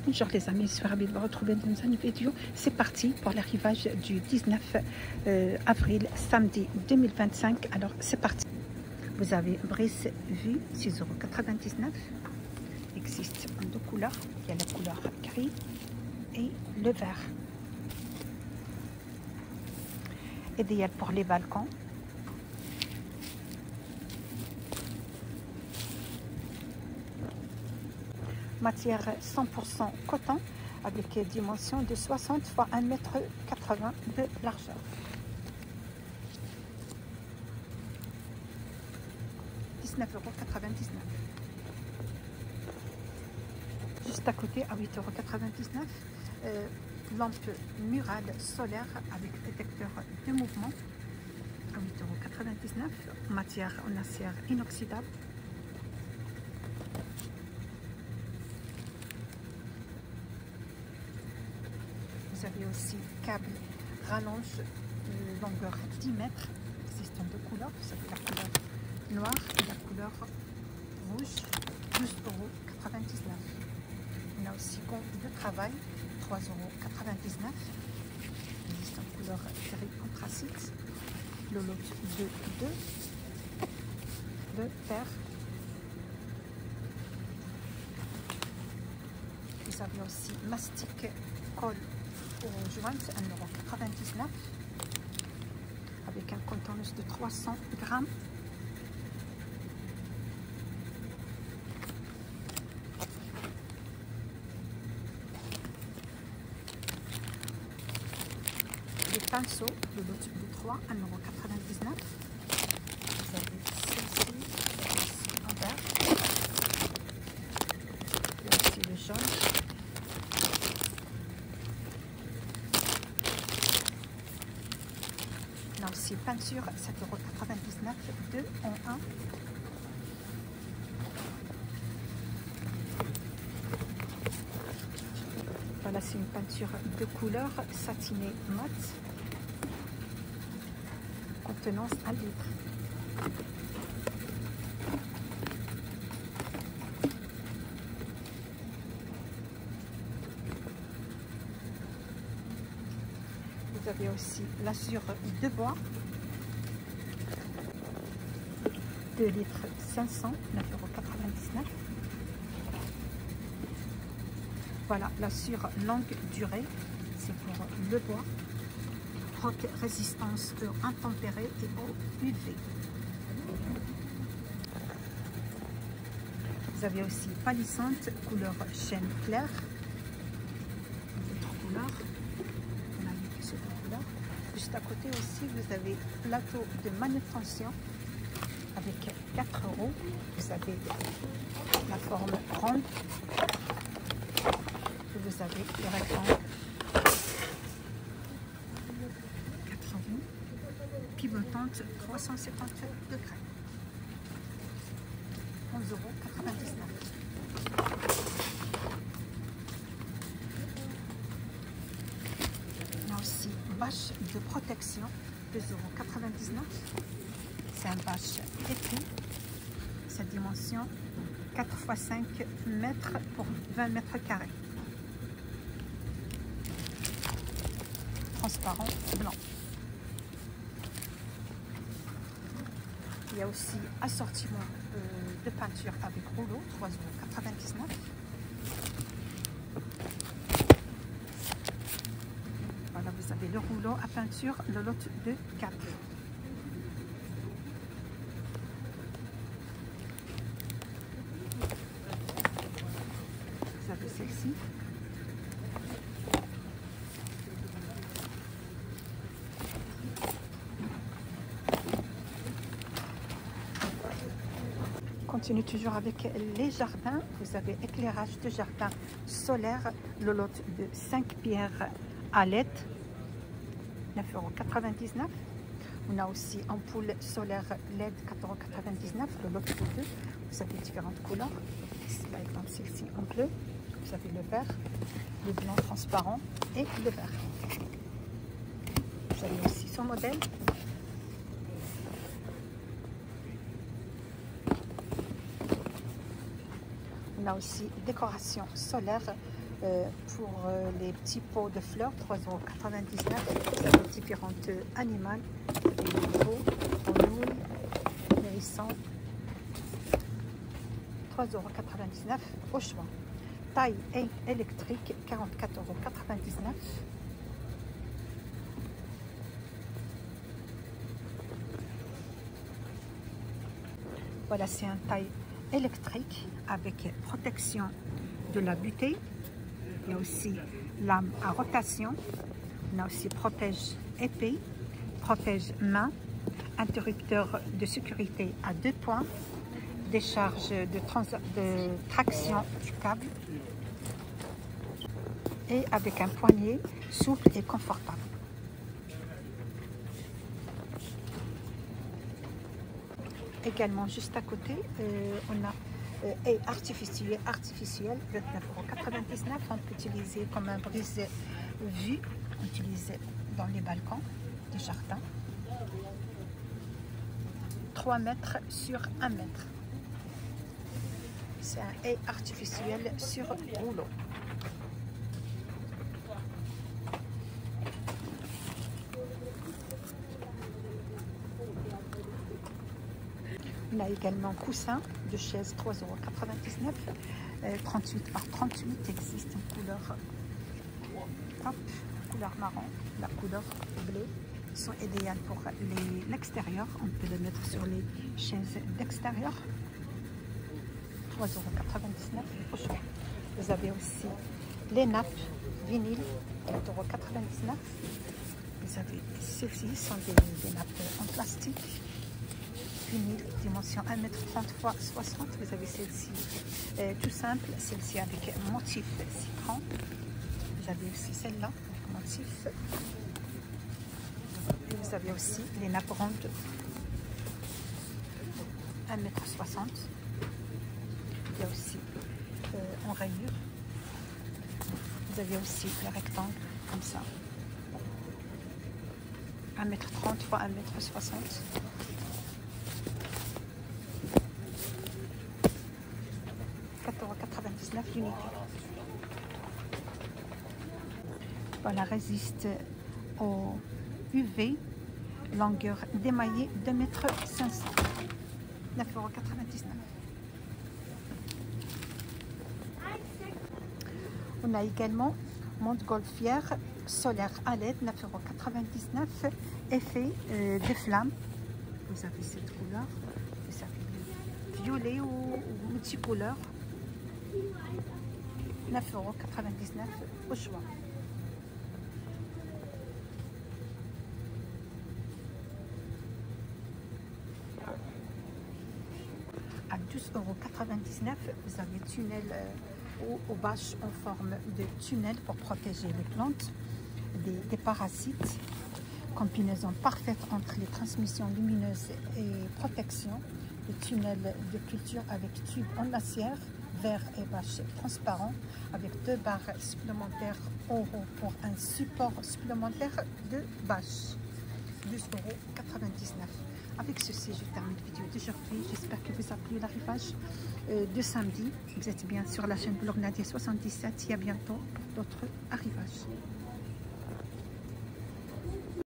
Bonjour les amis, je suis ravie de vous retrouver dans une vidéo. C'est parti pour l'arrivage du 19 avril, samedi 2025. Alors c'est parti. Vous avez Brice Vue, 6,99 €. Il existe en deux couleurs. Il y a la couleur gris et le vert. Idéal pour les balcons. Matière 100% coton avec dimension de 60 x 1,80 m de largeur. €19,99 €. Juste à côté à 8,99 €, lampe murale solaire avec détecteur de mouvement à 8,99 €. Matière en acier inoxydable. Vous avez aussi câble rallonge, longueur 10 mètres, existe en deux couleurs, vous avez la couleur noire et la couleur rouge, 12,99 €. On a aussi gants de travail, 3,99 €. Il existe en couleur gris anthracite, le lot de 2, le vert. Vous avez aussi mastic colle aux joints, 1,99 € avec un contenance de 300 grammes. Les pinceaux, le lot de 3, 1,99 €. Vous avez celle-ci en vert. Il y a aussi le jaune. On a aussi peinture, 7,99 €, 2 en 1. Voilà, c'est une peinture de couleur satinée mat, contenance 1 litre. Vous avez aussi l'azur de bois, 2 litres 500, 9,99 €. Voilà, l'azur longue durée, c'est pour le bois. Roc résistance intempérée et eau UV. Vous avez aussi palissante, couleur chêne clair. D'autres couleurs. On a mis ces deux couleurs. Juste à côté aussi, vous avez plateau de manutention avec 4 €. Vous avez la forme ronde. Vous avez le rectangle 80, pivotante 350 degrés, 11,99 €. On a aussi bâche de protection, 2,99 €. C'est un bâche écrit, sa dimension 4 x 5 mètres pour 20 mètres carrés. Transparent blanc. Il y a aussi assortiment de peinture avec rouleau, 3,99 €. Voilà, vous avez le rouleau à peinture, le lot de 4. Vous avez celle-ci. Continue toujours avec les jardins. Vous avez éclairage de jardin solaire, le lot de 5 pierres à LED, 9,99 €. On a aussi ampoule solaire LED, 4,99 €, le lot de 2. Vous avez différentes couleurs. Par exemple, celle-ci en bleu. Vous avez le vert, le blanc transparent et le vert. Vous avez aussi son modèle. On a aussi décoration solaire Pour les petits pots de fleurs, 3,99 €. Vous avez différentes animaux, des veaux, grenouilles, hérissons, 3,99 € au choix. Taille électrique, 44,99 €. Voilà, c'est un taille électrique avec protection de la butée. Il y a aussi lame à rotation. On a aussi protège épée, protège main, interrupteur de sécurité à 2 points, décharge de traction du câble et avec un poignet souple et confortable. Également, juste à côté, on a et artificiel, 29,99 €. On peut utiliser comme un brise-vue, utilisé dans les balcons des jardins. 3 mètres sur 1 mètre. C'est un haie artificiel sur rouleau. On a également coussin de chaise, 3,99 €. 38 par 38 existe en couleur hop, couleur marron, la couleur bleue. Ils sont idéales pour l'extérieur. On peut les mettre sur les chaises d'extérieur. 3,99 € au choix. Vous avez aussi les nappes vinyle, 4,99 €. Vous avez ceux-ci sont des nappes en plastique. Vinyle, dimension 1,30 m x 60 m. Vous avez celle-ci tout simple, celle-ci avec motif citron. Vous avez aussi celle-là avec motif. Et vous avez aussi les nappes rondes, 1,60 m. Il y a aussi en rayure. Vous avez aussi le rectangle comme ça, 1,30 m x 1,60 m. 4,99 € l'unité. Voilà, résiste au UV, longueur démaillée 2,5 m. 9,99 €. On a également montgolfière solaire à LED, 9,99 €. Effet de flamme. Vous avez cette couleur. Vous avez violet ou multicouleur. 9,99 € au choix. À 12,99 €, vous avez tunnel aux bâches en forme de tunnel pour protéger les plantes des parasites. Combinaison parfaite entre les transmissions lumineuses et protection. Le tunnel de culture avec tube en acier, verre et bâche transparent, avec 2 barres supplémentaires euros pour un support supplémentaire de bâche. 12,99 €. Avec ceci, je termine la vidéo d'aujourd'hui. J'espère que vous a plu l'arrivage de samedi. Vous êtes bien sur la chaîne Blog Nadia 77. Et à bientôt pour d'autres arrivages.